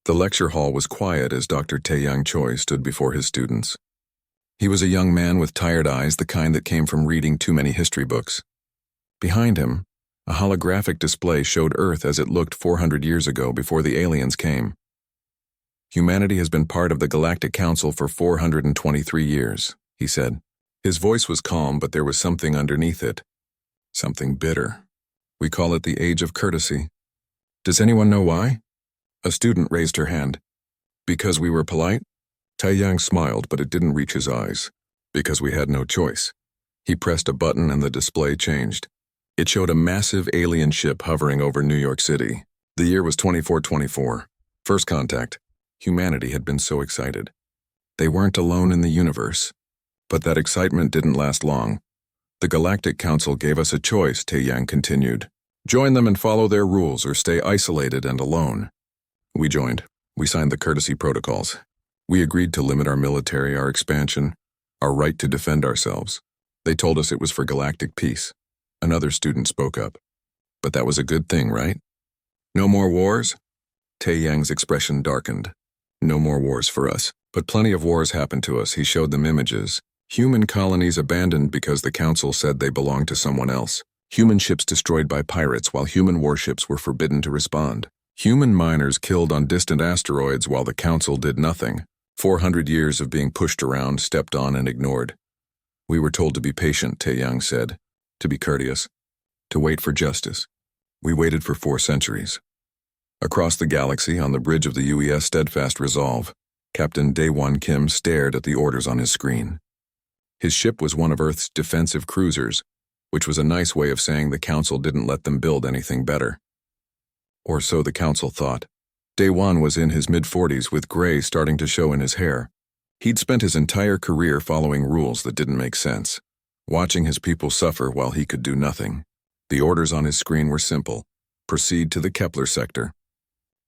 The lecture hall was quiet as Dr. Taeyang Choi stood before his students. He was a young man with tired eyes, the kind that came from reading too many history books. Behind him, a holographic display showed Earth as it looked 400 years ago before the aliens came. Humanity has been part of the Galactic Council for 423 years, he said. His voice was calm, but there was something underneath it. Something bitter. We call it the Age of Courtesy. Does anyone know why? A student raised her hand. Because we were polite? Taeyang smiled, but it didn't reach his eyes. Because we had no choice. He pressed a button and the display changed. It showed a massive alien ship hovering over New York City. The year was 2424. First contact. Humanity had been so excited. They weren't alone in the universe. But that excitement didn't last long. The Galactic Council gave us a choice, Taeyang continued. Join them and follow their rules or stay isolated and alone. We joined. We signed the courtesy protocols. We agreed to limit our military, our expansion, our right to defend ourselves. They told us it was for galactic peace. Another student spoke up. But that was a good thing, right? No more wars? Taeyang's expression darkened. No more wars for us. But plenty of wars happened to us. He showed them images. Human colonies abandoned because the council said they belonged to someone else. Human ships destroyed by pirates while human warships were forbidden to respond. Human miners killed on distant asteroids while the council did nothing. 400 years of being pushed around, stepped on, and ignored. We were told to be patient, Taeyang said. To be courteous. To wait for justice. We waited for 4 centuries. Across the galaxy, on the bridge of the UES Steadfast Resolve, Captain Daewon Kim stared at the orders on his screen. His ship was one of Earth's defensive cruisers, which was a nice way of saying the council didn't let them build anything better. Or so the council thought. Daewon was in his mid-40s with gray starting to show in his hair. He'd spent his entire career following rules that didn't make sense, watching his people suffer while he could do nothing. The orders on his screen were simple. Proceed to the Kepler sector.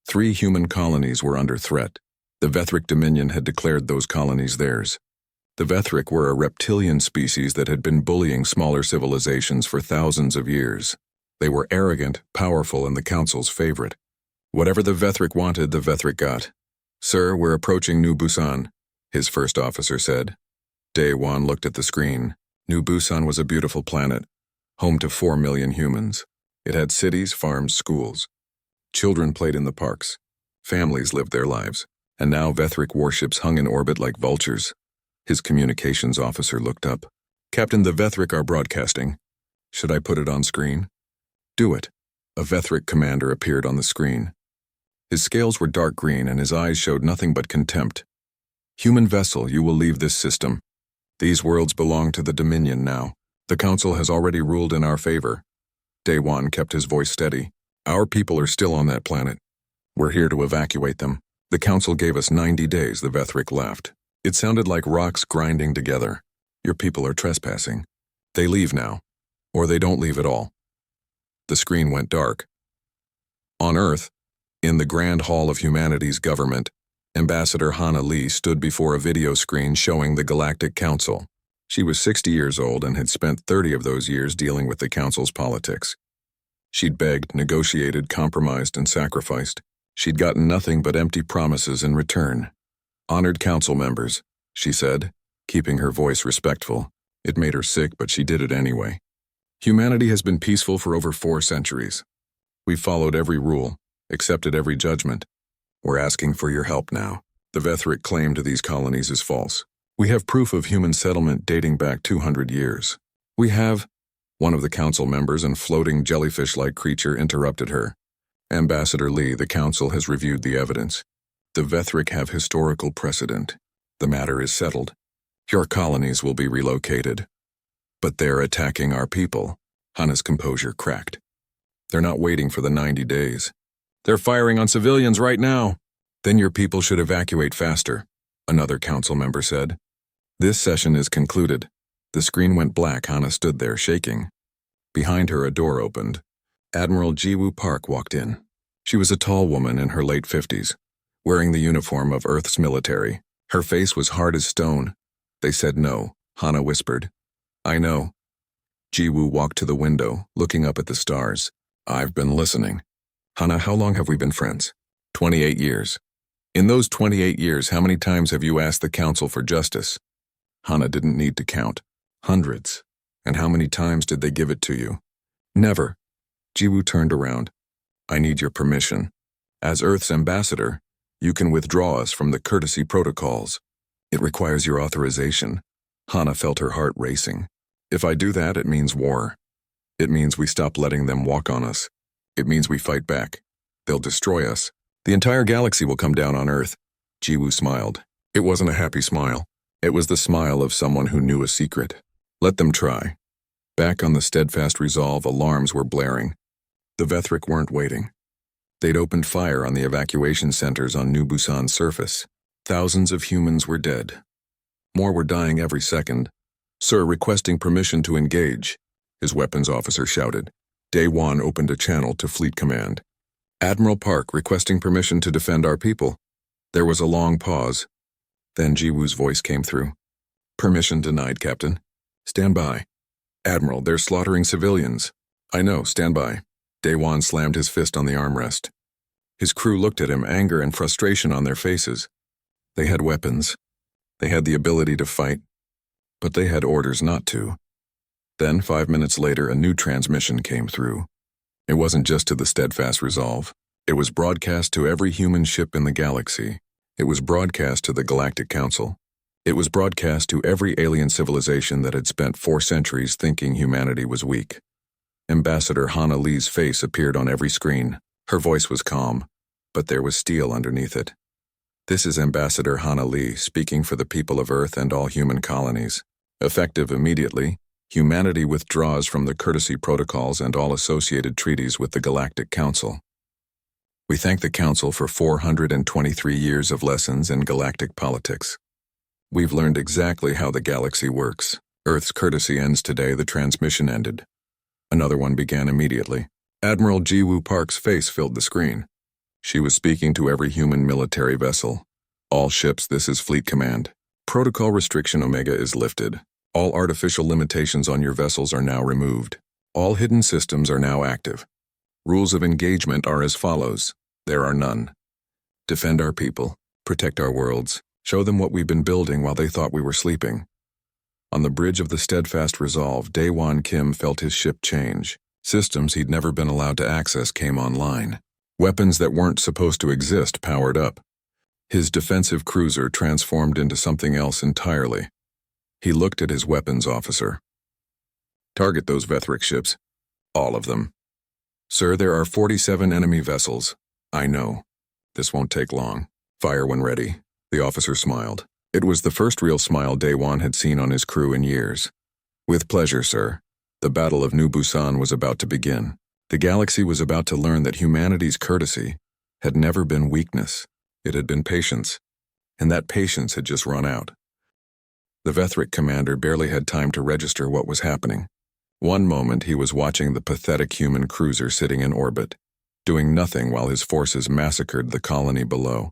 3 human colonies were under threat. The Vethric Dominion had declared those colonies theirs. The Vethric were a reptilian species that had been bullying smaller civilizations for thousands of years. They were arrogant, powerful, and the Council's favorite. Whatever the Vethric wanted, the Vethric got. Sir, we're approaching New Busan, his first officer said. Daewon looked at the screen. New Busan was a beautiful planet, home to 4 million humans. It had cities, farms, schools. Children played in the parks. Families lived their lives. And now Vethric warships hung in orbit like vultures. His communications officer looked up. Captain, the Vethric are broadcasting. Should I put it on screen? Do it. A Vethric commander appeared on the screen. His scales were dark green and his eyes showed nothing but contempt. Human vessel, you will leave this system. These worlds belong to the Dominion now. The Council has already ruled in our favor. Daewon kept his voice steady. Our people are still on that planet. We're here to evacuate them. The Council gave us 90 days, the Vethric laughed. It sounded like rocks grinding together. Your people are trespassing. They leave now. Or they don't leave at all. The screen went dark. On Earth, in the Grand Hall of Humanity's government, Ambassador Hana Lee stood before a video screen showing the Galactic Council. She was 60 years old and had spent 30 of those years dealing with the Council's politics. She'd begged, negotiated, compromised, and sacrificed. She'd gotten nothing but empty promises in return. Honored council members, she said, keeping her voice respectful. It made her sick, but she did it anyway. Humanity has been peaceful for over 4 centuries. We've followed every rule, accepted every judgment. We're asking for your help now. The Vethric claim to these colonies is false. We have proof of human settlement dating back 200 years. We have... One of the council members and floating jellyfish-like creature interrupted her. Ambassador Lee, the council has reviewed the evidence. The Vethric have historical precedent. The matter is settled. Your colonies will be relocated. But they're attacking our people. Hana's composure cracked. They're not waiting for the 90 days. They're firing on civilians right now. Then your people should evacuate faster, another council member said. This session is concluded. The screen went black. Hana stood there, shaking. Behind her, a door opened. Admiral Jiwoo Park walked in. She was a tall woman in her late 50s, wearing the uniform of Earth's military. Her face was hard as stone. They said no, Hana whispered. I know. Jiwoo walked to the window, looking up at the stars. I've been listening. Hana, how long have we been friends? 28 years. In those 28 years, how many times have you asked the Council for justice? Hana didn't need to count. Hundreds. And how many times did they give it to you? Never. Jiwoo turned around. I need your permission. As Earth's ambassador, you can withdraw us from the courtesy protocols. It requires your authorization. Hana felt her heart racing. If I do that, it means war. It means we stop letting them walk on us. It means we fight back. They'll destroy us. The entire galaxy will come down on Earth. Jiwoo smiled. It wasn't a happy smile. It was the smile of someone who knew a secret. Let them try. Back on the steadfast resolve, alarms were blaring. The Vethric weren't waiting. They'd opened fire on the evacuation centers on New Busan's surface. Thousands of humans were dead. More were dying every second. Sir, requesting permission to engage, his weapons officer shouted. Daewon opened a channel to Fleet Command. Admiral Park requesting permission to defend our people. There was a long pause. Then Jiwoo's voice came through. Permission denied, Captain. Stand by. Admiral, they're slaughtering civilians. I know, stand by. Daewon slammed his fist on the armrest. His crew looked at him, anger and frustration on their faces. They had weapons. They had the ability to fight. But they had orders not to. Then, 5 minutes later, a new transmission came through. It wasn't just to the steadfast resolve. It was broadcast to every human ship in the galaxy. It was broadcast to the Galactic Council. It was broadcast to every alien civilization that had spent 4 centuries thinking humanity was weak. Ambassador Hana Lee's face appeared on every screen. Her voice was calm, but there was steel underneath it. This is Ambassador Hana Lee speaking for the people of Earth and all human colonies. Effective immediately, humanity withdraws from the courtesy protocols and all associated treaties with the Galactic Council. We thank the Council for 423 years of lessons in galactic politics. We've learned exactly how the galaxy works. Earth's courtesy ends today. The transmission ended. Another one began immediately. Admiral Jiwoo Park's face filled the screen. She was speaking to every human military vessel. All ships, this is Fleet Command. Protocol Restriction Omega is lifted. All artificial limitations on your vessels are now removed. All hidden systems are now active. Rules of engagement are as follows. There are none. Defend our people. Protect our worlds. Show them what we've been building while they thought we were sleeping. On the bridge of the steadfast resolve, Daewon Kim felt his ship change. Systems he'd never been allowed to access came online. Weapons that weren't supposed to exist powered up. His defensive cruiser transformed into something else entirely. He looked at his weapons officer. Target those Vethric ships. All of them. Sir, there are 47 enemy vessels. I know. This won't take long. Fire when ready. The officer smiled. It was the first real smile Daewon had seen on his crew in years. With pleasure, sir. The Battle of New Busan was about to begin. The galaxy was about to learn that humanity's courtesy had never been weakness. It had been patience. And that patience had just run out. The Vethric commander barely had time to register what was happening. One moment he was watching the pathetic human cruiser sitting in orbit, doing nothing while his forces massacred the colony below.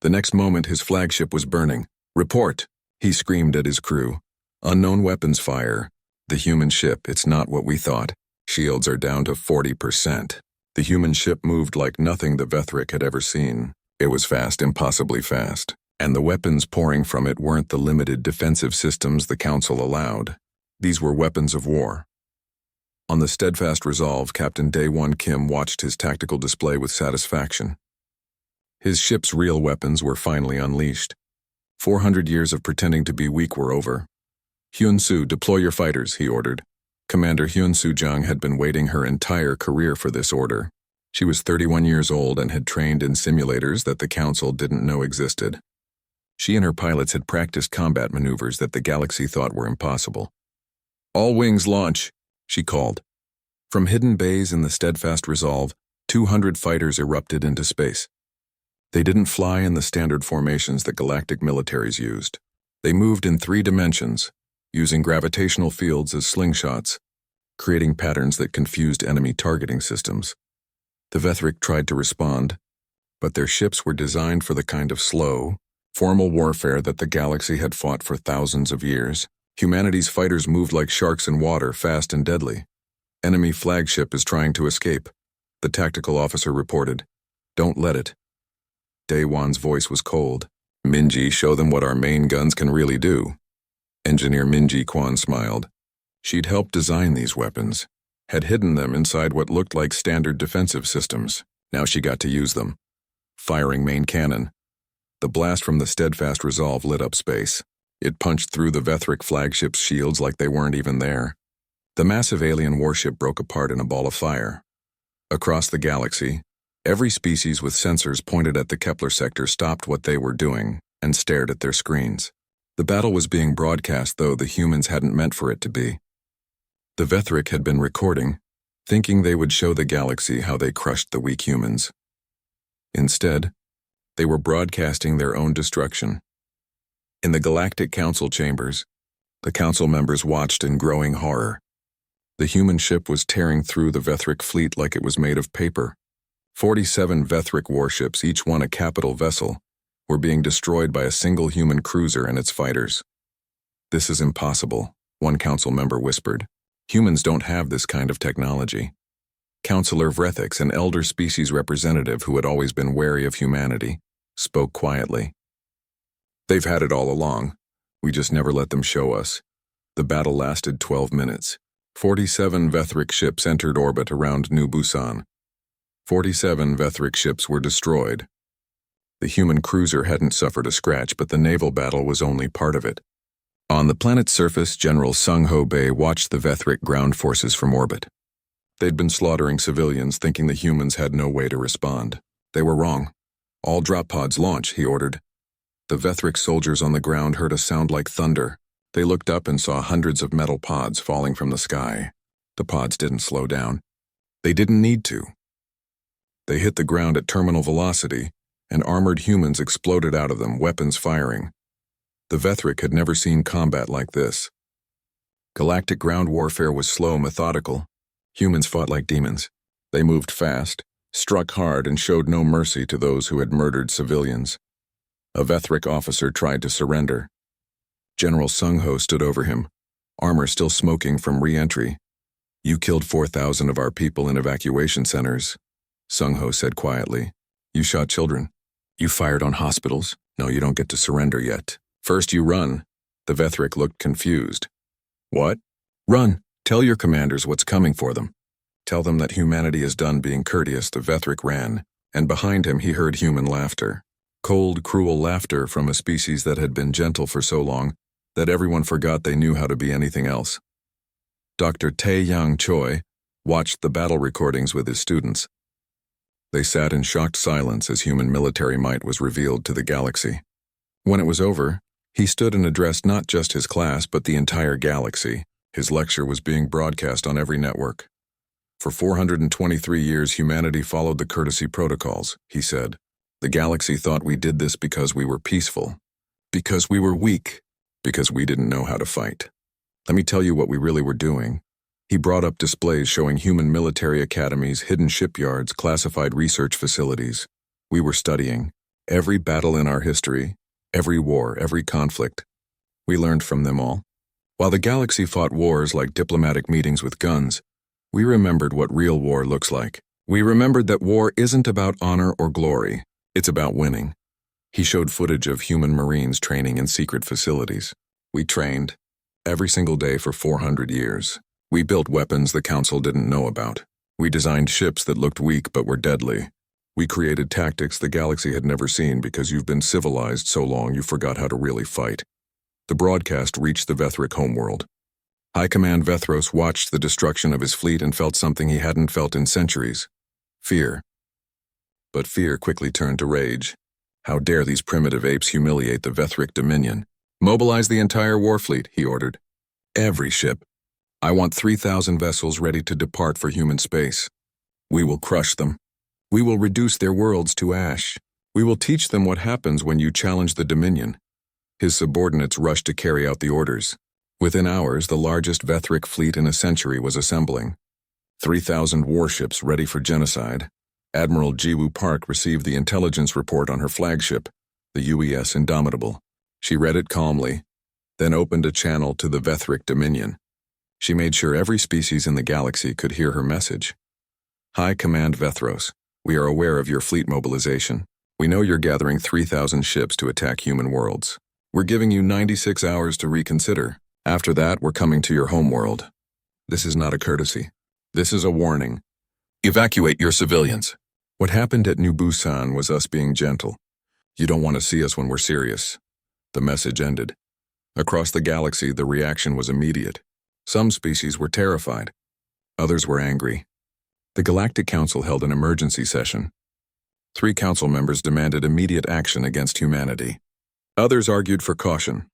The next moment his flagship was burning. Report! He screamed at his crew. Unknown weapons fire. The human ship, it's not what we thought. Shields are down to 40%. The human ship moved like nothing the Vethric had ever seen. It was fast, impossibly fast. And the weapons pouring from it weren't the limited defensive systems the Council allowed. These were weapons of war. On the steadfast resolve, Captain Daewon Kim watched his tactical display with satisfaction. His ship's real weapons were finally unleashed. 400 years of pretending to be weak were over. Hyun-soo, deploy your fighters, he ordered. Commander Hyun-soo Jung had been waiting her entire career for this order. She was 31 years old and had trained in simulators that the Council didn't know existed. She and her pilots had practiced combat maneuvers that the galaxy thought were impossible. All wings launch, she called. From hidden bays in the steadfast resolve, 200 fighters erupted into space. They didn't fly in the standard formations that galactic militaries used. They moved in 3 dimensions, using gravitational fields as slingshots, creating patterns that confused enemy targeting systems. The Vethric tried to respond, but their ships were designed for the kind of slow, formal warfare that the galaxy had fought for thousands of years. Humanity's fighters moved like sharks in water, fast and deadly. Enemy flagship is trying to escape, the tactical officer reported. Don't let it. Daewon's voice was cold. Minji, show them what our main guns can really do. Engineer Minji Kwan smiled. She'd helped design these weapons, had hidden them inside what looked like standard defensive systems. Now she got to use them. Firing main cannon. The blast from the steadfast resolve lit up space. It punched through the Vethric flagship's shields like they weren't even there. The massive alien warship broke apart in a ball of fire. Across the galaxy, every species with sensors pointed at the Kepler sector stopped what they were doing and stared at their screens. The battle was being broadcast, though the humans hadn't meant for it to be. The Vethric had been recording, thinking they would show the galaxy how they crushed the weak humans. Instead, they were broadcasting their own destruction. In the Galactic Council chambers, the council members watched in growing horror. The human ship was tearing through the Vethric fleet like it was made of paper. 47 Vethric warships, each one a capital vessel, were being destroyed by a single human cruiser and its fighters. "This is impossible," one council member whispered. "Humans don't have this kind of technology." Councillor Vrethix, an elder species representative who had always been wary of humanity, spoke quietly. "They've had it all along. We just never let them show us." The battle lasted 12 minutes. 47 Vethric ships entered orbit around New Busan. 47 Vethric ships were destroyed. The human cruiser hadn't suffered a scratch, but the naval battle was only part of it. On the planet's surface, General Sung Ho Bei watched the Vethric ground forces from orbit. They'd been slaughtering civilians, thinking the humans had no way to respond. They were wrong. "All drop pods launch," he ordered. The Vethric soldiers on the ground heard a sound like thunder. They looked up and saw hundreds of metal pods falling from the sky. The pods didn't slow down. They didn't need to. They hit the ground at terminal velocity, and armored humans exploded out of them, weapons firing. The Vethric had never seen combat like this. Galactic ground warfare was slow, methodical. Humans fought like demons. They moved fast, struck hard, and showed no mercy to those who had murdered civilians. A Vethric officer tried to surrender. General Sung Ho stood over him, armor still smoking from re-entry. "You killed 4,000 of our people in evacuation centers," Sung Ho said quietly. "You shot children. You fired on hospitals. No, you don't get to surrender yet. First you run." The Vethric looked confused. "What?" "Run. Tell your commanders what's coming for them. Tell them that humanity is done being courteous." The Vethric ran, and behind him he heard human laughter. Cold, cruel laughter from a species that had been gentle for so long that everyone forgot they knew how to be anything else. Dr. Tae-Yang Choi watched the battle recordings with his students. They sat in shocked silence as human military might was revealed to the galaxy. When it was over, he stood and addressed not just his class but the entire galaxy. His lecture was being broadcast on every network. "For 423 years, humanity followed the courtesy protocols," he said. "The galaxy thought we did this because we were peaceful, because we were weak, because we didn't know how to fight. Let me tell you what we really were doing." He brought up displays showing human military academies, hidden shipyards, classified research facilities. We were studying every battle in our history, every war, every conflict. We learned from them all. While the galaxy fought wars like diplomatic meetings with guns, we remembered what real war looks like. We remembered that war isn't about honor or glory. It's about winning. He showed footage of human Marines training in secret facilities. We trained every single day for 400 years. We built weapons the Council didn't know about. We designed ships that looked weak but were deadly. We created tactics the galaxy had never seen because you've been civilized so long you forgot how to really fight. The broadcast reached the Vethric homeworld. High Command Vethros watched the destruction of his fleet and felt something he hadn't felt in centuries: fear. But fear quickly turned to rage. How dare these primitive apes humiliate the Vethric Dominion? "Mobilize the entire war fleet," he ordered. "Every ship. I want 3,000 vessels ready to depart for human space. We will crush them. We will reduce their worlds to ash. We will teach them what happens when you challenge the Dominion." His subordinates rushed to carry out the orders. Within hours, the largest Vethric fleet in a century was assembling. 3,000 warships ready for genocide. Admiral Jiwoo Park received the intelligence report on her flagship, the UES Indomitable. She read it calmly, then opened a channel to the Vethric Dominion. She made sure every species in the galaxy could hear her message. "High Command Vethros, we are aware of your fleet mobilization. We know you're gathering 3,000 ships to attack human worlds. We're giving you 96 hours to reconsider. After that, we're coming to your homeworld. This is not a courtesy. This is a warning. Evacuate your civilians. What happened at New Busan was us being gentle. You don't want to see us when we're serious. The message ended. Across the galaxy, the reaction was immediate. Some species were terrified. Others were angry. The Galactic Council held an emergency session. 3 council members demanded immediate action against humanity. Others argued for caution.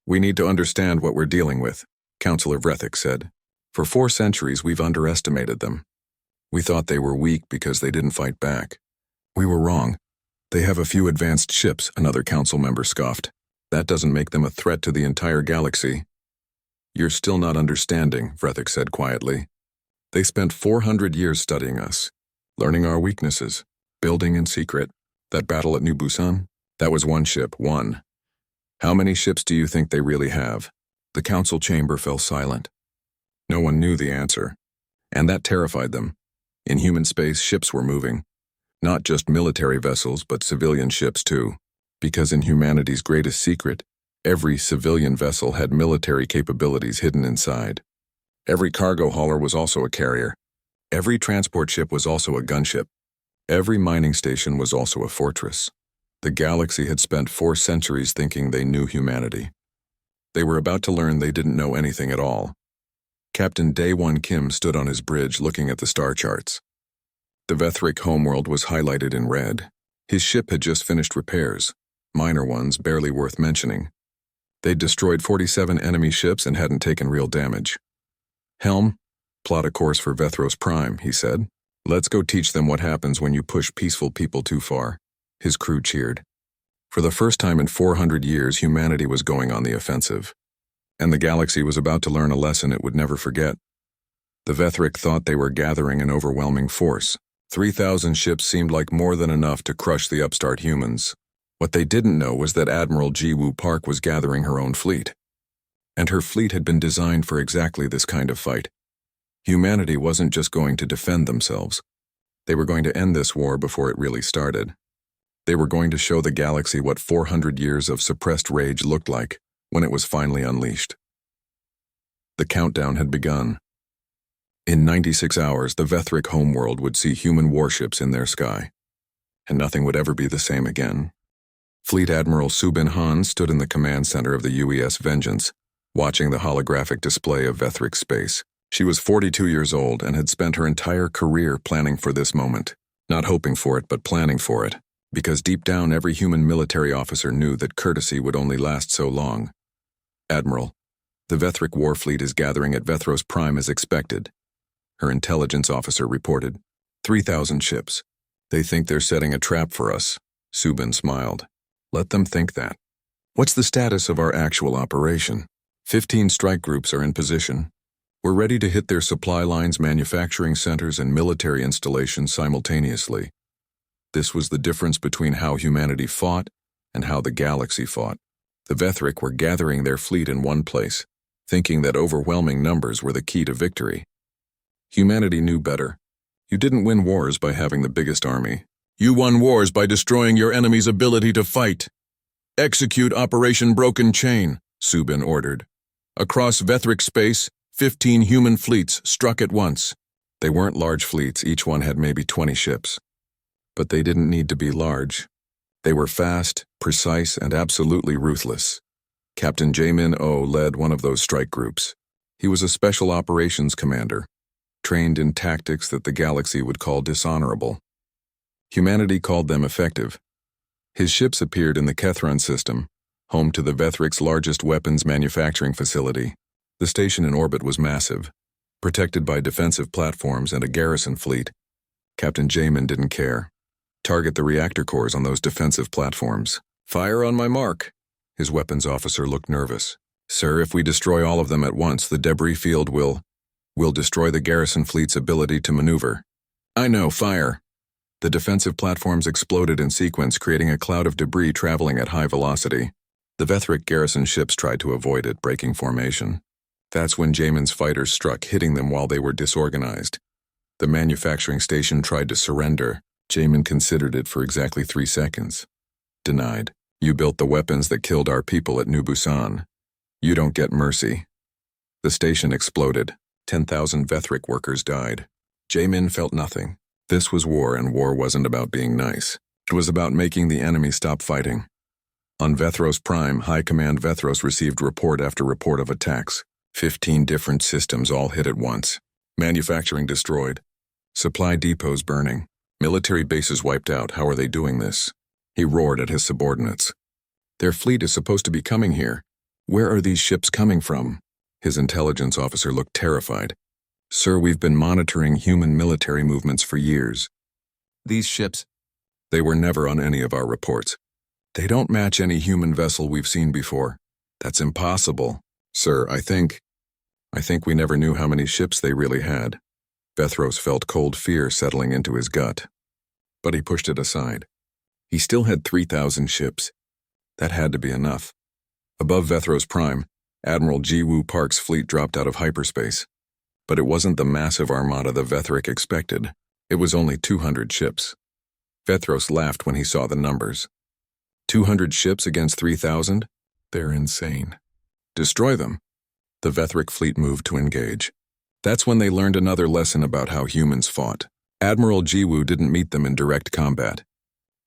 We need to understand what we're dealing with, Councillor Vrethik said. For 4 centuries, we've underestimated them. We thought they were weak because they didn't fight back. We were wrong. They have a few advanced ships, another council member scoffed. That doesn't make them a threat to the entire galaxy. You're still not understanding, Vrethik said quietly. They spent 400 years studying us, learning our weaknesses, building in secret. That battle at New Busan? That was 1 ship, 1. How many ships do you think they really have? The council chamber fell silent. No one knew the answer, and that terrified them. In human space, ships were moving. Not just military vessels, but civilian ships too. Because in humanity's greatest secret, every civilian vessel had military capabilities hidden inside. Every cargo hauler was also a carrier. Every transport ship was also a gunship. Every mining station was also a fortress. The galaxy had spent 4 centuries thinking they knew humanity. They were about to learn they didn't know anything at all. Captain Daewon Kim stood on his bridge looking at the star charts. The Vrethik homeworld was highlighted in red. His ship had just finished repairs, minor ones barely worth mentioning. They'd destroyed 47 enemy ships and hadn't taken real damage. Helm, plot a course for Vethros Prime, he said. Let's go teach them what happens when you push peaceful people too far. His crew cheered. For the first time in 400 years, humanity was going on the offensive. And the galaxy was about to learn a lesson it would never forget. The Vrethik thought they were gathering an overwhelming force. 3,000 ships seemed like more than enough to crush the upstart humans. What they didn't know was that Admiral Ji-Woo Park was gathering her own fleet. And her fleet had been designed for exactly this kind of fight. Humanity wasn't just going to defend themselves. They were going to end this war before it really started. They were going to show the galaxy what 400 years of suppressed rage looked like when it was finally unleashed. The countdown had begun. In 96 hours, the Vrethik homeworld would see human warships in their sky. And nothing would ever be the same again. Fleet Admiral Subin Han stood in the command center of the UES Vengeance, watching the holographic display of Vrethik space. She was 42 years old and had spent her entire career planning for this moment. Not hoping for it, but planning for it. Because deep down, every human military officer knew that courtesy would only last so long. Admiral, the Vrethik war fleet is gathering at Vethros Prime as expected. Her intelligence officer reported. 3,000 ships. They think they're setting a trap for us. Subin smiled. Let them think that. What's the status of our actual operation? 15 strike groups are in position. We're ready to hit their supply lines, manufacturing centers, and military installations simultaneously. This was the difference between how humanity fought and how the galaxy fought. The Vrethik were gathering their fleet in one place, thinking that overwhelming numbers were the key to victory. Humanity knew better. You didn't win wars by having the biggest army. You won wars by destroying your enemy's ability to fight. Execute Operation Broken Chain, Subin ordered. Across Vrethik space, 15 human fleets struck at once. They weren't large fleets, each one had maybe 20 ships. But they didn't need to be large. They were fast, precise, and absolutely ruthless. Captain Jaemin Oh led one of those strike groups. He was a special operations commander, trained in tactics that the galaxy would call dishonorable. Humanity called them effective. His ships appeared in the Kethron system, home to the Vrethik's largest weapons manufacturing facility. The station in orbit was massive, protected by defensive platforms and a garrison fleet. Captain Jaemin didn't care. Target the reactor cores on those defensive platforms. Fire on my mark. His weapons officer looked nervous. Sir, if we destroy all of them at once, the debris field will destroy the garrison fleet's ability to maneuver. I know, fire. The defensive platforms exploded in sequence, creating a cloud of debris traveling at high velocity. The Vrethik garrison ships tried to avoid it, breaking formation. That's when Jaemin's fighters struck, hitting them while they were disorganized. The manufacturing station tried to surrender, Jamin considered it for exactly 3 seconds. Denied. You built the weapons that killed our people at New Busan. You don't get mercy. The station exploded. 10,000 Vethric workers died. Jamin felt nothing. This was war, and war wasn't about being nice. It was about making the enemy stop fighting. On Vethros Prime, High Command Vethros received report after report of attacks. 15 different systems all hit at once. Manufacturing destroyed. Supply depots burning. Military bases wiped out. How are they doing this? He roared at his subordinates. Their fleet is supposed to be coming here. Where are these ships coming from? His intelligence officer looked terrified. Sir, we've been monitoring human military movements for years. These ships, they were never on any of our reports. They don't match any human vessel we've seen before. That's impossible. Sir, I think we never knew how many ships they really had. Vethros felt cold fear settling into his gut. But he pushed it aside. He still had 3,000 ships. That had to be enough. Above Vethros Prime, Admiral Jiwoo Park's fleet dropped out of hyperspace. But it wasn't the massive armada the Vethric expected. It was only 200 ships. Vethros laughed when he saw the numbers. 200 ships against 3,000? They're insane. Destroy them. The Vethric fleet moved to engage. That's when they learned another lesson about how humans fought. Admiral Jiwoo didn't meet them in direct combat.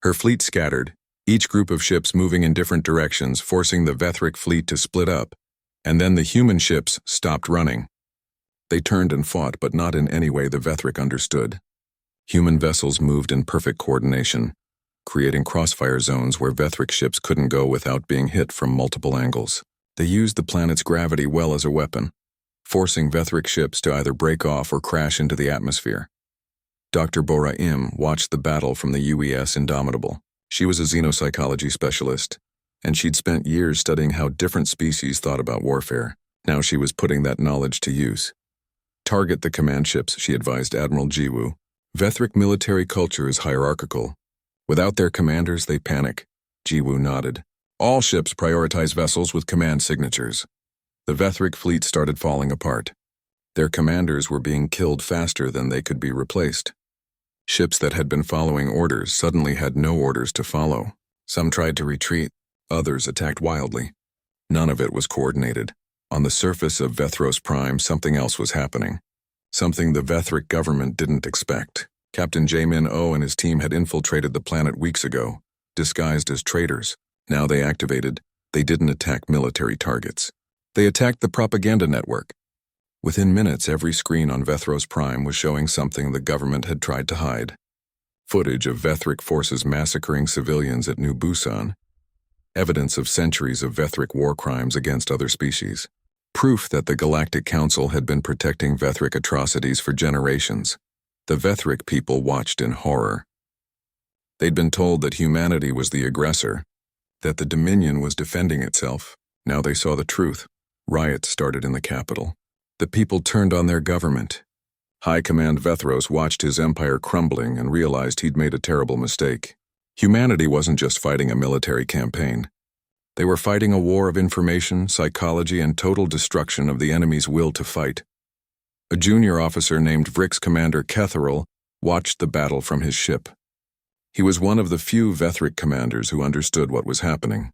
Her fleet scattered, each group of ships moving in different directions, forcing the Vethric fleet to split up, and then the human ships stopped running. They turned and fought, but not in any way the Vethric understood. Human vessels moved in perfect coordination, creating crossfire zones where Vethric ships couldn't go without being hit from multiple angles. They used the planet's gravity well as a weapon, forcing Vethric ships to either break off or crash into the atmosphere. Dr. Bora Im watched the battle from the UES Indomitable. She was a xenopsychology specialist, and she'd spent years studying how different species thought about warfare. Now she was putting that knowledge to use. Target the command ships, she advised Admiral Jiwoo. Vethric military culture is hierarchical. Without their commanders, they panic. Jiwoo nodded. All ships prioritize vessels with command signatures. The Vethric fleet started falling apart. Their commanders were being killed faster than they could be replaced. Ships that had been following orders suddenly had no orders to follow. Some tried to retreat, others attacked wildly. None of it was coordinated. On the surface of Vethros Prime, something else was happening. Something the Vethric government didn't expect. Captain Jamin Oh and his team had infiltrated the planet weeks ago, disguised as traitors. Now they activated. They didn't attack military targets. They attacked the propaganda network. Within minutes, every screen on Vethros Prime was showing something the government had tried to hide. Footage of Vethric forces massacring civilians at New Busan. Evidence of centuries of Vethric war crimes against other species. Proof that the Galactic Council had been protecting Vethric atrocities for generations. The Vethric people watched in horror. They'd been told that humanity was the aggressor, that the Dominion was defending itself. Now they saw the truth. Riots started in the capital. The people turned on their government. High Command Vethros watched his empire crumbling and realized he'd made a terrible mistake. Humanity wasn't just fighting a military campaign. They were fighting a war of information, psychology, and total destruction of the enemy's will to fight. A junior officer named Vrix Commander Ketheril watched the battle from his ship. He was one of the few Vethric commanders who understood what was happening.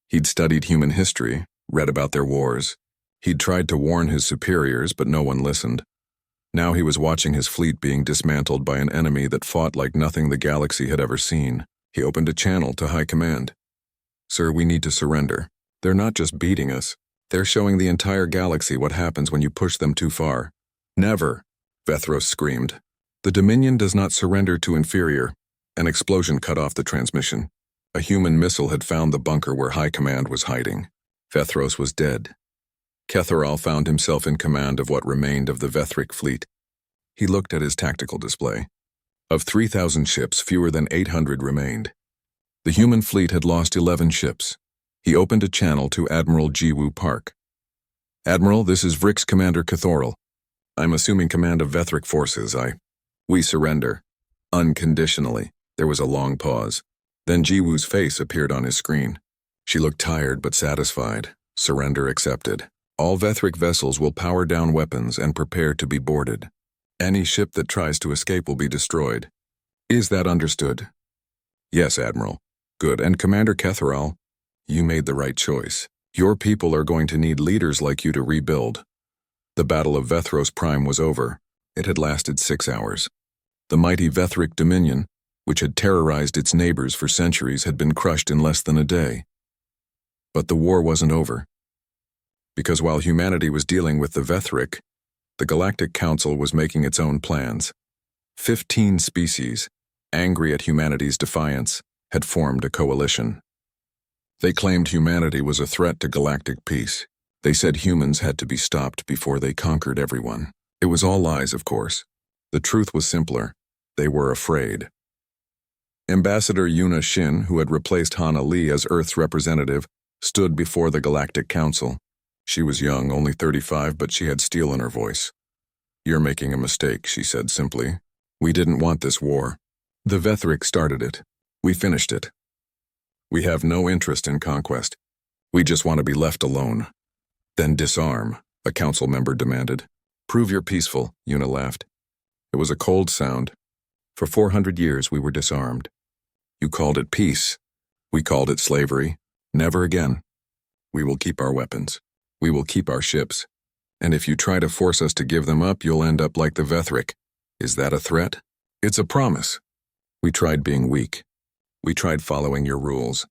He'd studied human history, read about their wars. He'd tried to warn his superiors, but no one listened. Now he was watching his fleet being dismantled by an enemy that fought like nothing the galaxy had ever seen. He opened a channel to High Command. Sir, we need to surrender. They're not just beating us. They're showing the entire galaxy what happens when you push them too far. Never, Vethros screamed. The Dominion does not surrender to inferior. An explosion cut off the transmission. A human missile had found the bunker where High Command was hiding. Vethros was dead. Ketheril found himself in command of what remained of the Vethric fleet. He looked at his tactical display. Of 3,000 ships, fewer than 800 remained. The human fleet had lost 11 ships. He opened a channel to Admiral Jiwoo Park. Admiral, this is Vrix Commander Ketheril. I'm assuming command of Vethric forces. We surrender. Unconditionally. There was a long pause. Then Jiwoo's face appeared on his screen. She looked tired but satisfied. Surrender accepted. All Vethric vessels will power down weapons and prepare to be boarded. Any ship that tries to escape will be destroyed. Is that understood? Yes, Admiral. Good. And Commander Ketharal, you made the right choice. Your people are going to need leaders like you to rebuild. The Battle of Vethros Prime was over. It had lasted 6 hours. The mighty Vethric Dominion, which had terrorized its neighbors for centuries, had been crushed in less than a day. But the war wasn't over. Because while humanity was dealing with the Vethric, the Galactic Council was making its own plans. 15 species, angry at humanity's defiance, had formed a coalition. They claimed humanity was a threat to galactic peace. They said humans had to be stopped before they conquered everyone. It was all lies, of course. The truth was simpler. They were afraid. Ambassador Yuna Shin, who had replaced Hana Lee as Earth's representative, stood before the Galactic Council. She was young, only 35, but she had steel in her voice. "You're making a mistake," she said simply. "We didn't want this war. The Vethric started it. We finished it. We have no interest in conquest. We just want to be left alone." "Then disarm," a council member demanded. "Prove you're peaceful," Yuna laughed. It was a cold sound. "For 400 years we were disarmed. You called it peace. We called it slavery. Never again. We will keep our weapons. We will keep our ships. And if you try to force us to give them up, you'll end up like the Vethric. Is that a threat? It's a promise. We tried being weak. We tried following your rules.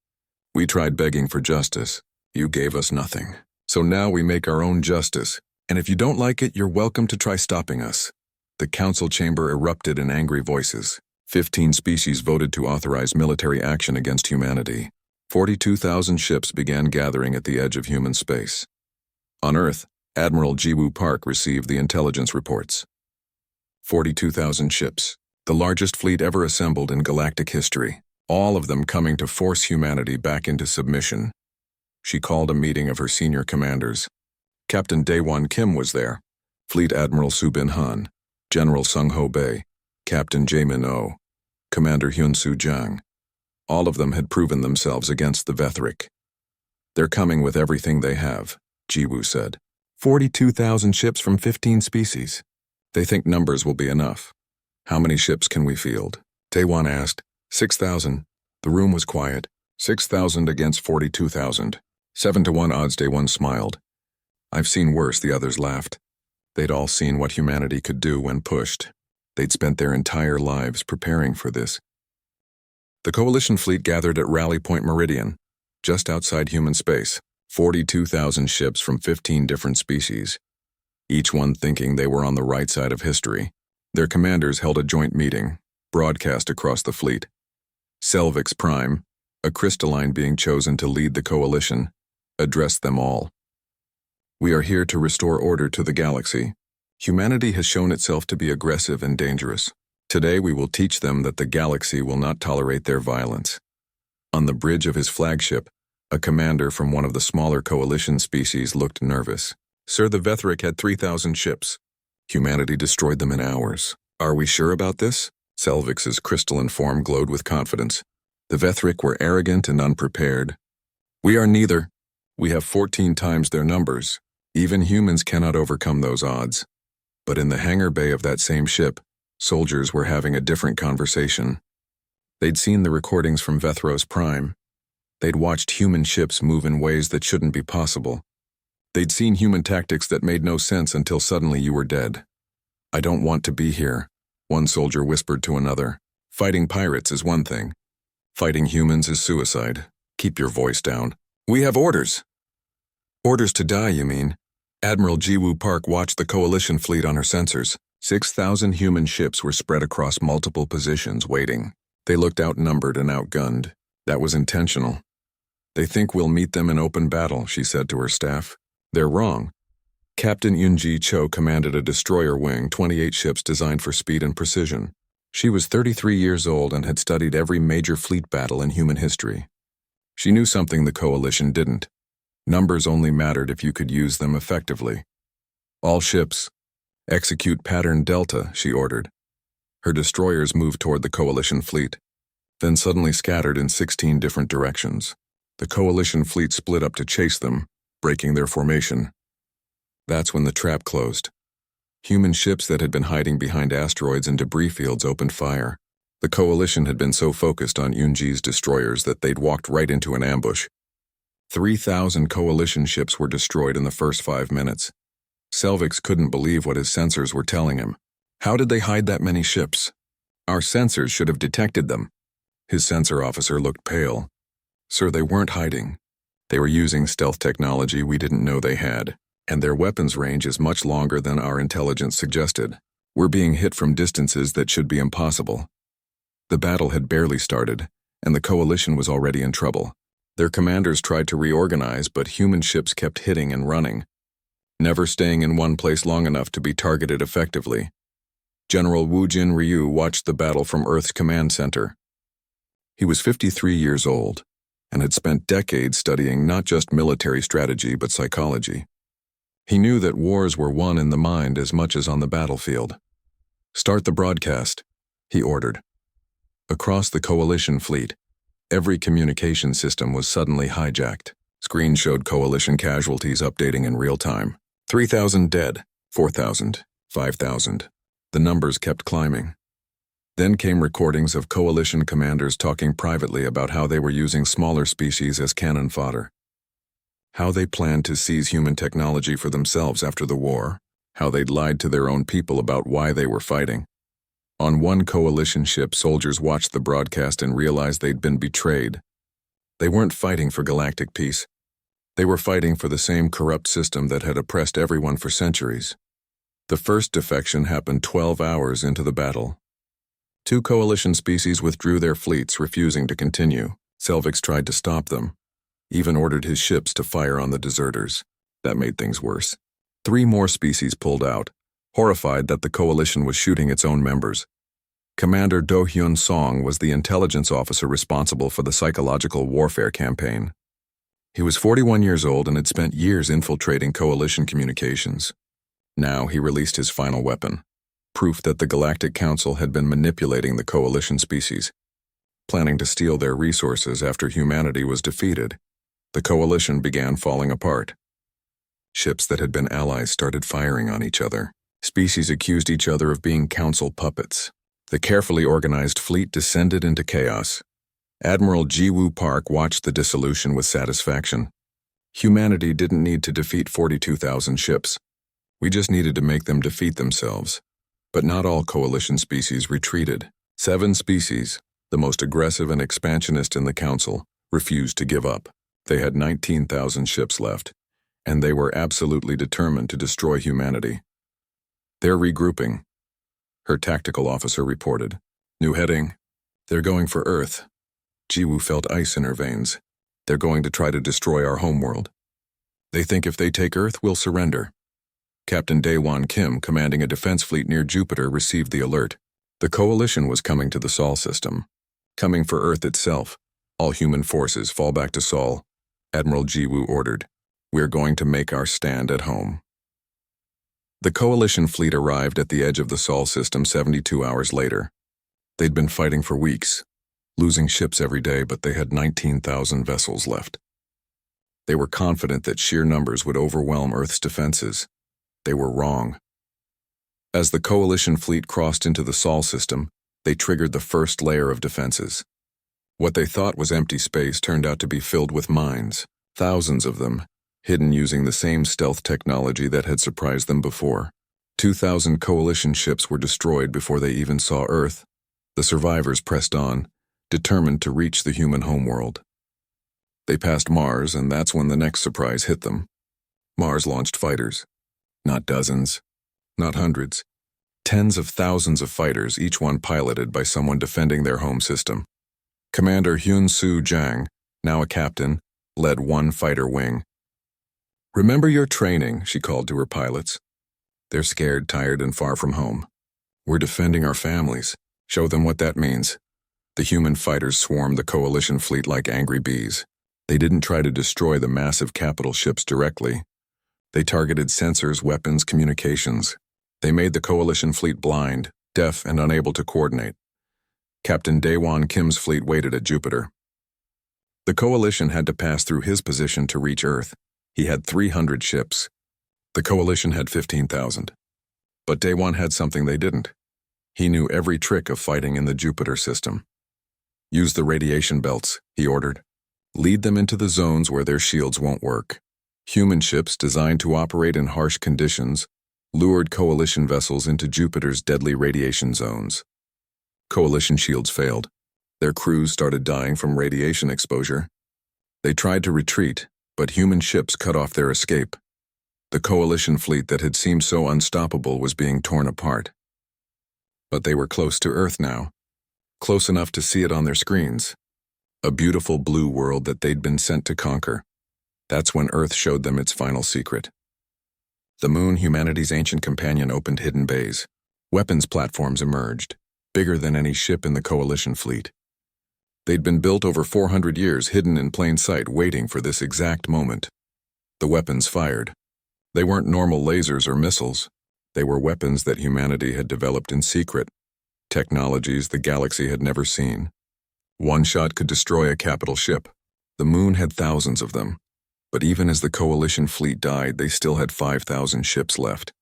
We tried begging for justice. You gave us nothing. So now we make our own justice. And if you don't like it, you're welcome to try stopping us." The council chamber erupted in angry voices. 15 species voted to authorize military action against humanity. 42,000 ships began gathering at the edge of human space. On Earth, Admiral Jiwoo Park received the intelligence reports. 42,000 ships, the largest fleet ever assembled in galactic history, all of them coming to force humanity back into submission. She called a meeting of her senior commanders. Captain Daewon Kim was there, Fleet Admiral Subin Han, General Sung Ho Bae, Captain Jaemin Oh, Commander Hyun-Soo Jang. All of them had proven themselves against the Vethric. "They're coming with everything they have," Jiwoo said. 42,000 ships from 15 species. They think numbers will be enough. "How many ships can we field?" Daewon asked. 6,000. The room was quiet. 6,000 against 42,000. 7-1 odds, Daewon smiled. "I've seen worse," the others laughed. They'd all seen what humanity could do when pushed. They'd spent their entire lives preparing for this. The Coalition fleet gathered at Rally Point Meridian, just outside human space. 42,000 ships from 15 different species, each one thinking they were on the right side of history. Their commanders held a joint meeting, broadcast across the fleet. Selvix Prime, a crystalline being chosen to lead the coalition, addressed them all. "We are here to restore order to the galaxy. Humanity has shown itself to be aggressive and dangerous. Today we will teach them that the galaxy will not tolerate their violence." On the bridge of his flagship, a commander from one of the smaller coalition species looked nervous. "Sir, the Vethric had 3,000 ships. Humanity destroyed them in hours. Are we sure about this?" Selvix's crystalline form glowed with confidence. "The Vethric were arrogant and unprepared. We are neither. We have 14 times their numbers. Even humans cannot overcome those odds." But in the hangar bay of that same ship, soldiers were having a different conversation. They'd seen the recordings from Vethros Prime. They'd watched human ships move in ways that shouldn't be possible. They'd seen human tactics that made no sense until suddenly you were dead. "I don't want to be here," one soldier whispered to another. "Fighting pirates is one thing. Fighting humans is suicide. Keep your voice down. We have orders." "Orders to die, you mean?" Admiral Jiwoo Park watched the coalition fleet on her sensors. 6,000 human ships were spread across multiple positions, waiting. They looked outnumbered and outgunned. That was intentional. "They think we'll meet them in open battle," she said to her staff. "They're wrong." Captain Yoonji Cho commanded a destroyer wing, 28 ships designed for speed and precision. She was 33 years old and had studied every major fleet battle in human history. She knew something the coalition didn't. Numbers only mattered if you could use them effectively. "All ships, execute pattern Delta," she ordered. Her destroyers moved toward the coalition fleet, then suddenly scattered in 16 different directions. The coalition fleet split up to chase them, breaking their formation. That's when the trap closed. Human ships that had been hiding behind asteroids and debris fields opened fire. The coalition had been so focused on Yunji's destroyers that they'd walked right into an ambush. 3,000 coalition ships were destroyed in the first 5 minutes. Selvix couldn't believe what his sensors were telling him. How did they hide that many ships? Our sensors should have detected them. His sensor officer looked pale. Sir, they weren't hiding. They were using stealth technology we didn't know they had, and their weapons range is much longer than our intelligence suggested. We're being hit from distances that should be impossible. The battle had barely started, and the coalition was already in trouble. Their commanders tried to reorganize, but human ships kept hitting and running, never staying in one place long enough to be targeted effectively. General Wu Jin Ryu watched the battle from Earth's command center. He was 53 years old and had spent decades studying not just military strategy but psychology. He knew that wars were won in the mind as much as on the battlefield. "Start the broadcast," he ordered. Across the coalition fleet, every communication system was suddenly hijacked. Screens showed coalition casualties updating in real time. 3,000 dead, 4,000, 5,000. The numbers kept climbing. Then came recordings of coalition commanders talking privately about how they were using smaller species as cannon fodder, how they planned to seize human technology for themselves after the war, how they'd lied to their own people about why they were fighting. On one coalition ship, soldiers watched the broadcast and realized they'd been betrayed. They weren't fighting for galactic peace. They were fighting for the same corrupt system that had oppressed everyone for centuries. The first defection happened 12 hours into the battle. 2 coalition species withdrew their fleets, refusing to continue. Selvix tried to stop them, even ordered his ships to fire on the deserters. That made things worse. 3 more species pulled out, horrified that the coalition was shooting its own members. Commander Do Hyun Song was the intelligence officer responsible for the psychological warfare campaign. He was 41 years old and had spent years infiltrating coalition communications. Now he released his final weapon, proof that the Galactic Council had been manipulating the coalition species, planning to steal their resources after humanity was defeated. The coalition began falling apart. Ships that had been allies started firing on each other. Species accused each other of being council puppets. The carefully organized fleet descended into chaos. Admiral Jiwoo Park watched the dissolution with satisfaction. Humanity didn't need to defeat 42,000 ships. We just needed to make them defeat themselves. But not all coalition species retreated. 7 species, the most aggressive and expansionist in the council, refused to give up. They had 19,000 ships left, and they were absolutely determined to destroy humanity. "They're regrouping," her tactical officer reported. "New heading. They're going for Earth." Jiwoo felt ice in her veins. "They're going to try to destroy our homeworld. They think if they take Earth, we'll surrender." Captain Daewon Kim, commanding a defense fleet near Jupiter, received the alert. The coalition was coming to the Sol system. "Coming for Earth itself. All human forces fall back to Sol," Admiral Jiwoo ordered. "We're going to make our stand at home." The coalition fleet arrived at the edge of the Sol system 72 hours later. They'd been fighting for weeks, losing ships every day, but they had 19,000 vessels left. They were confident that sheer numbers would overwhelm Earth's defenses. They were wrong. As the coalition fleet crossed into the Sol system, they triggered the first layer of defenses. What they thought was empty space turned out to be filled with mines, thousands of them, hidden using the same stealth technology that had surprised them before. 2,000 coalition ships were destroyed before they even saw Earth. The survivors pressed on, determined to reach the human homeworld. They passed Mars, and that's when the next surprise hit them. Mars launched fighters. Not dozens, not hundreds. Tens of thousands of fighters, each one piloted by someone defending their home system. Commander Hyun-Soo Jang, now a captain, led one fighter wing. "Remember your training," she called to her pilots. "They're scared, tired, and far from home. We're defending our families. Show them what that means." The human fighters swarmed the coalition fleet like angry bees. They didn't try to destroy the massive capital ships directly. They targeted sensors, weapons, communications. They made the coalition fleet blind, deaf, and unable to coordinate. Captain Daewon Kim's fleet waited at Jupiter. The coalition had to pass through his position to reach Earth. He had 300 ships. The coalition had 15,000. But Daewon had something they didn't. He knew every trick of fighting in the Jupiter system. Use the radiation belts, he ordered. Lead them into the zones where their shields won't work. Human ships designed to operate in harsh conditions lured Coalition vessels into Jupiter's deadly radiation zones. Coalition shields failed. Their crews started dying from radiation exposure. They tried to retreat, but human ships cut off their escape. The Coalition fleet that had seemed so unstoppable was being torn apart. But they were close to Earth now, close enough to see it on their screens. A beautiful blue world that they'd been sent to conquer. That's when Earth showed them its final secret. The moon, humanity's ancient companion, opened hidden bays. Weapons platforms emerged, bigger than any ship in the Coalition fleet. They'd been built over 400 years, hidden in plain sight, waiting for this exact moment. The weapons fired. They weren't normal lasers or missiles. They were weapons that humanity had developed in secret, technologies the galaxy had never seen. One shot could destroy a capital ship. The moon had thousands of them. But even as the Coalition fleet died, they still had 5,000 ships left.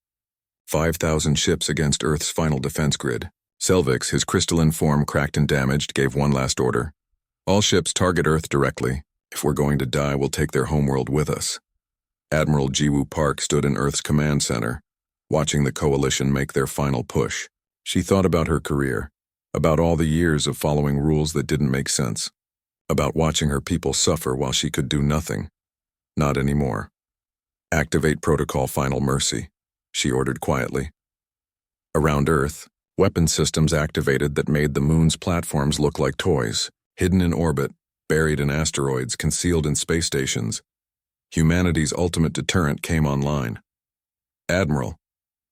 5,000 ships against Earth's final defense grid. Selvix, his crystalline form cracked and damaged, gave one last order. All ships target Earth directly. If we're going to die, we'll take their homeworld with us. Admiral Jiwoo Park stood in Earth's command center, watching the Coalition make their final push. She thought about her career, about all the years of following rules that didn't make sense, about watching her people suffer while she could do nothing. Not anymore. Activate Protocol Final Mercy, she ordered quietly. Around Earth, weapon systems activated that made the moon's platforms look like toys, hidden in orbit, buried in asteroids, concealed in space stations. Humanity's ultimate deterrent came online. Admiral,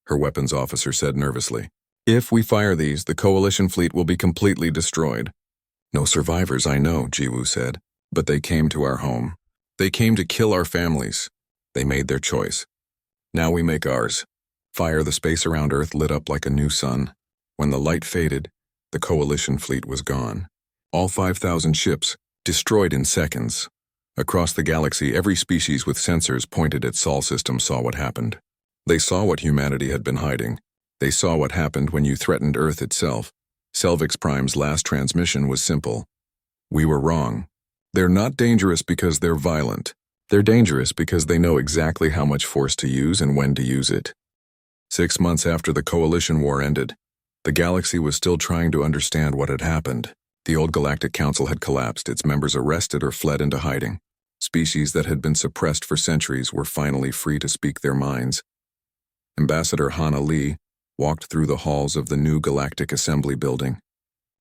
her weapons officer said nervously, if we fire these, the Coalition fleet will be completely destroyed. No survivors, I know, Jiwoo said, but they came to our home. They came to kill our families. They made their choice. Now we make ours. Fire. The space around Earth lit up like a new sun. When the light faded, the Coalition fleet was gone. All 5,000 ships, destroyed in seconds. Across the galaxy, every species with sensors pointed at Sol systems saw what happened. They saw what humanity had been hiding. They saw what happened when you threatened Earth itself. Selvix Prime's last transmission was simple. We were wrong. They're not dangerous because they're violent. They're dangerous because they know exactly how much force to use and when to use it. 6 months after the Coalition War ended, the galaxy was still trying to understand what had happened. The old Galactic Council had collapsed, its members arrested or fled into hiding. Species that had been suppressed for centuries were finally free to speak their minds. Ambassador Hana Lee walked through the halls of the new Galactic Assembly building.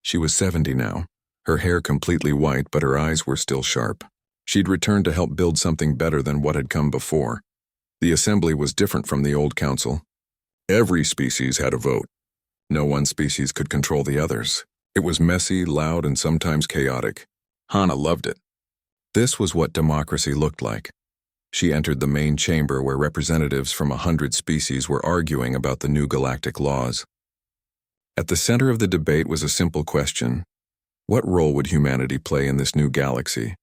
She was 70 now, her hair completely white, but her eyes were still sharp. She'd returned to help build something better than what had come before. The Assembly was different from the old Council. Every species had a vote. No one species could control the others. It was messy, loud, and sometimes chaotic. Hana loved it. This was what democracy looked like. She entered the main chamber where representatives from 100 species were arguing about the new galactic laws. At the center of the debate was a simple question. What role would humanity play in this new galaxy?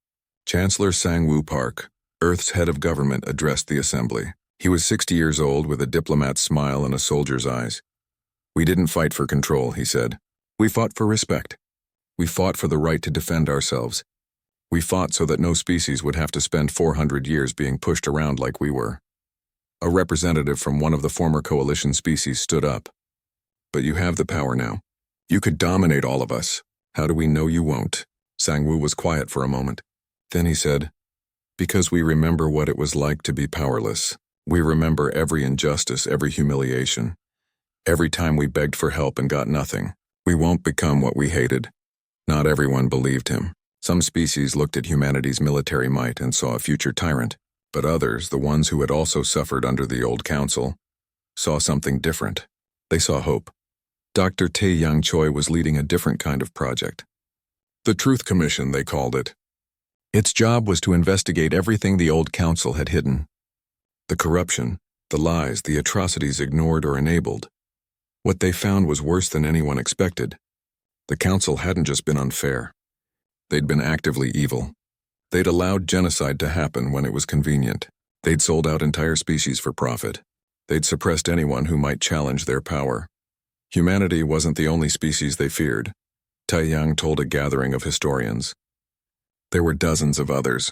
Chancellor Sang-Woo Park, Earth's head of government, addressed the assembly. He was 60 years old with a diplomat's smile and a soldier's eyes. We didn't fight for control, he said. We fought for respect. We fought for the right to defend ourselves. We fought so that no species would have to spend 400 years being pushed around like we were. A representative from one of the former coalition species stood up. But you have the power now. You could dominate all of us. How do we know you won't? Sang-Woo was quiet for a moment. Then he said, because we remember what it was like to be powerless. We remember every injustice, every humiliation. Every time we begged for help and got nothing. We won't become what we hated. Not everyone believed him. Some species looked at humanity's military might and saw a future tyrant, but others, the ones who had also suffered under the old council, saw something different. They saw hope. Dr. Tae-Young Choi was leading a different kind of project. The Truth Commission, they called it. Its job was to investigate everything the old council had hidden. The corruption, the lies, the atrocities ignored or enabled. What they found was worse than anyone expected. The council hadn't just been unfair. They'd been actively evil. They'd allowed genocide to happen when it was convenient. They'd sold out entire species for profit. They'd suppressed anyone who might challenge their power. Humanity wasn't the only species they feared, Taiyang told a gathering of historians. There were dozens of others,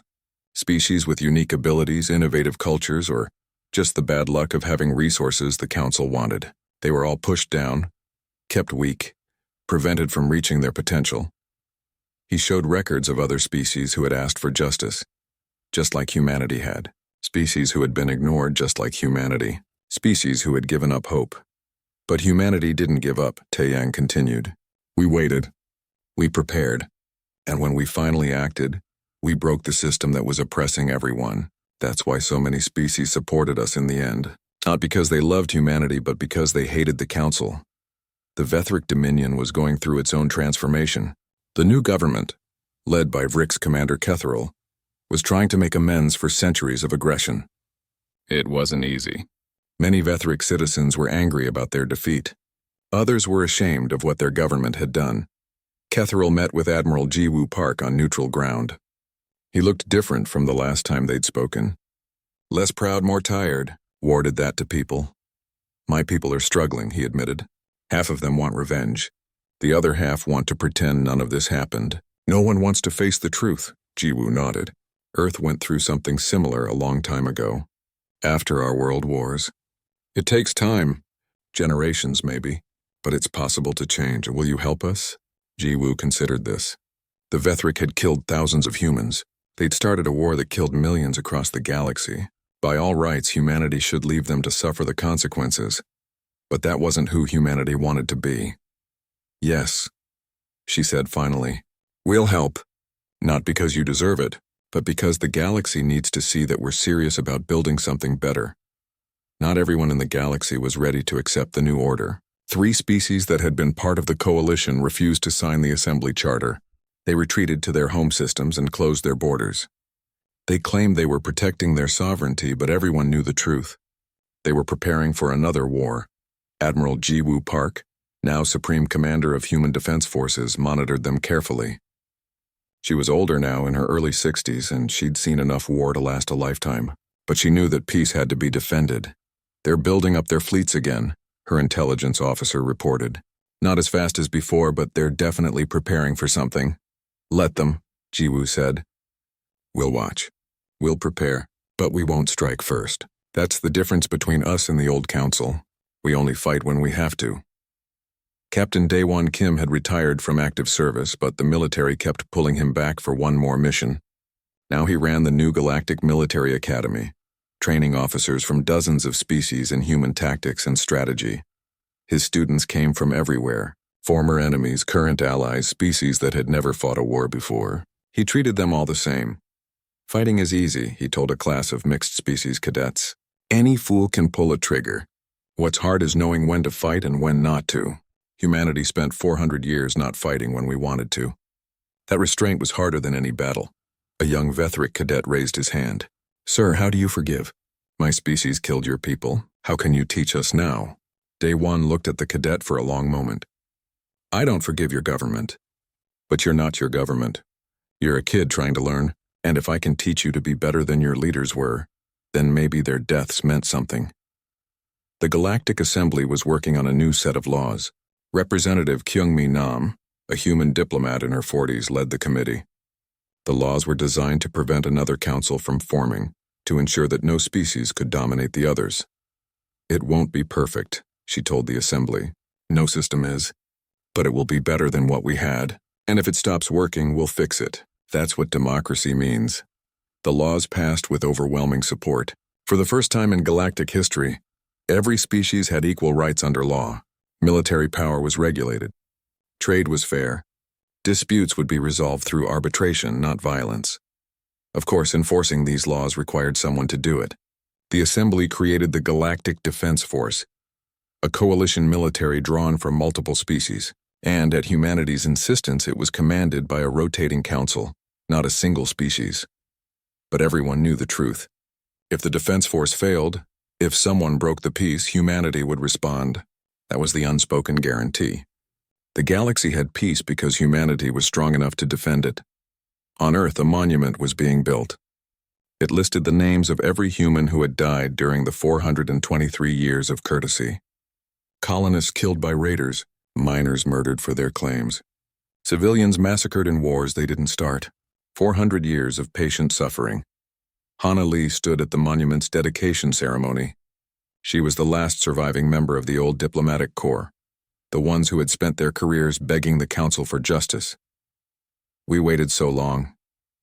species with unique abilities, innovative cultures, or just the bad luck of having resources the Council wanted. They were all pushed down, kept weak, prevented from reaching their potential. He showed records of other species who had asked for justice, just like humanity had. Species who had been ignored just like humanity. Species who had given up hope. But humanity didn't give up, Taiyang continued. We waited. We prepared. And when we finally acted, we broke the system that was oppressing everyone. That's why so many species supported us in the end. Not because they loved humanity, but because they hated the Council. The Vethric Dominion was going through its own transformation. The new government, led by Vrick's commander Ketheril, was trying to make amends for centuries of aggression. It wasn't easy. Many Vethric citizens were angry about their defeat. Others were ashamed of what their government had done. Ketheril met with Admiral Jiwoo Park on neutral ground. He looked different from the last time they'd spoken. Less proud, more tired, warded that to people. My people are struggling, he admitted. Half of them want revenge. The other half want to pretend none of this happened. No one wants to face the truth, Jiwoo nodded. Earth went through something similar a long time ago, after our world wars. It takes time, generations maybe, but it's possible to change. Will you help us? Jiwoo considered this. The Vethric had killed thousands of humans. They'd started a war that killed millions across the galaxy. By all rights, humanity should leave them to suffer the consequences. But that wasn't who humanity wanted to be. Yes, she said finally. We'll help. Not because you deserve it, but because the galaxy needs to see that we're serious about building something better. Not everyone in the galaxy was ready to accept the new order. 3 species that had been part of the coalition refused to sign the Assembly Charter. They retreated to their home systems and closed their borders. They claimed they were protecting their sovereignty, but everyone knew the truth. They were preparing for another war. Admiral Jiwoo Park, now Supreme Commander of Human Defense Forces, monitored them carefully. She was older now, in her early 60s, and she'd seen enough war to last a lifetime. But she knew that peace had to be defended. They're building up their fleets again, her intelligence officer reported. Not as fast as before, but they're definitely preparing for something. Let them, Jiwoo said. We'll watch. We'll prepare, but we won't strike first. That's the difference between us and the old council. We only fight when we have to. Captain Daewon Kim had retired from active service, but the military kept pulling him back for one more mission. Now he ran the new Galactic Military Academy, training officers from dozens of species in human tactics and strategy. His students came from everywhere, former enemies, current allies, species that had never fought a war before. He treated them all the same. Fighting is easy, he told a class of mixed species cadets. Any fool can pull a trigger. What's hard is knowing when to fight and when not to. Humanity spent 400 years not fighting when we wanted to. That restraint was harder than any battle. A young Vethric cadet raised his hand. Sir, how do you forgive? My species killed your people. How can you teach us now? Daewon looked at the cadet for a long moment. I don't forgive your government. But you're not your government. You're a kid trying to learn, and if I can teach you to be better than your leaders were, then maybe their deaths meant something. The Galactic Assembly was working on a new set of laws. Representative Kyungmi Nam, a human diplomat in her 40s, led the committee. The laws were designed to prevent another council from forming, to ensure that no species could dominate the others. It won't be perfect, she told the assembly. No system is. But it will be better than what we had, and if it stops working, we'll fix it. That's what democracy means. The laws passed with overwhelming support. For the first time in galactic history, every species had equal rights under law. Military power was regulated. Trade was fair. Disputes would be resolved through arbitration, not violence. Of course, enforcing these laws required someone to do it. The Assembly created the Galactic Defense Force, a coalition military drawn from multiple species, and at humanity's insistence it was commanded by a rotating council, not a single species. But everyone knew the truth. If the defense force failed, if someone broke the peace, humanity would respond. That was the unspoken guarantee. The galaxy had peace because humanity was strong enough to defend it. On Earth, a monument was being built. It listed the names of every human who had died during the 423 years of courtesy. Colonists killed by raiders, miners murdered for their claims. Civilians massacred in wars they didn't start. 400 years of patient suffering. Hana Lee stood at the monument's dedication ceremony. She was the last surviving member of the old diplomatic corps, the ones who had spent their careers begging the council for justice. "We waited so long,"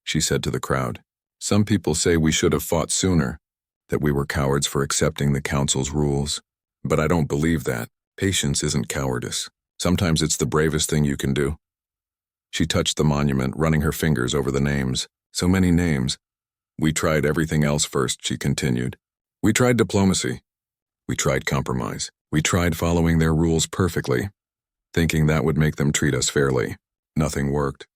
she said to the crowd. "Some people say we should have fought sooner, that we were cowards for accepting the council's rules. But I don't believe that. Patience isn't cowardice. Sometimes it's the bravest thing you can do." She touched the monument, running her fingers over the names. So many names. "We tried everything else first," she continued. "We tried diplomacy. We tried compromise. We tried following their rules perfectly, thinking that would make them treat us fairly. Nothing worked.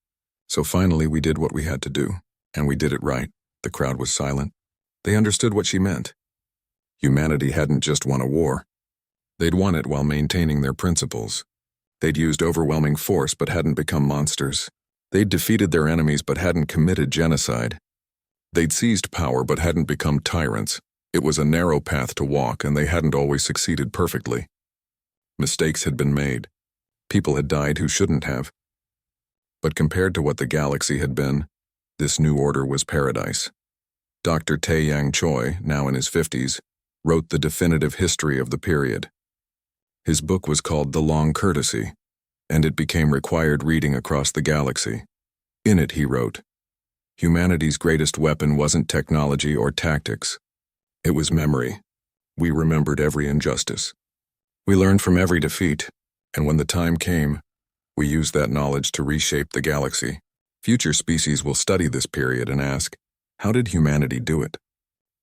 So finally we did what we had to do, and we did it right." The crowd was silent. They understood what she meant. Humanity hadn't just won a war. They'd won it while maintaining their principles. They'd used overwhelming force but hadn't become monsters. They'd defeated their enemies but hadn't committed genocide. They'd seized power but hadn't become tyrants. It was a narrow path to walk, and they hadn't always succeeded perfectly. Mistakes had been made. People had died who shouldn't have. But compared to what the galaxy had been, this new order was paradise. Dr. Tae-Yang Choi, now in his 50s, wrote the definitive history of the period. His book was called The Long Courtesy, and it became required reading across the galaxy. In it, he wrote, "Humanity's greatest weapon wasn't technology or tactics. It was memory. We remembered every injustice. We learned from every defeat, and when the time came, we used that knowledge to reshape the galaxy. Future species will study this period and ask, how did humanity do it?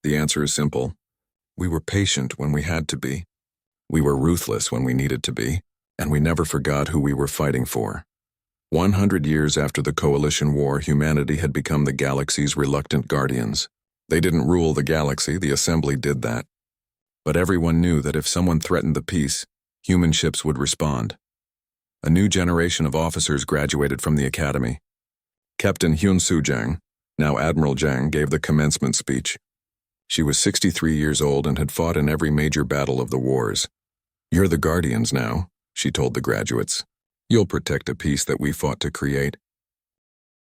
The answer is simple. We were patient when we had to be. We were ruthless when we needed to be, and we never forgot who we were fighting for." 100 years after the Coalition War, humanity had become the galaxy's reluctant guardians. They didn't rule the galaxy, the Assembly did that. But everyone knew that if someone threatened the peace, human ships would respond. A new generation of officers graduated from the academy. Captain Hyun-Soo Jang, now Admiral Jang, gave the commencement speech. She was 63 years old and had fought in every major battle of the wars. "You're the guardians now," she told the graduates. "You'll protect a peace that we fought to create.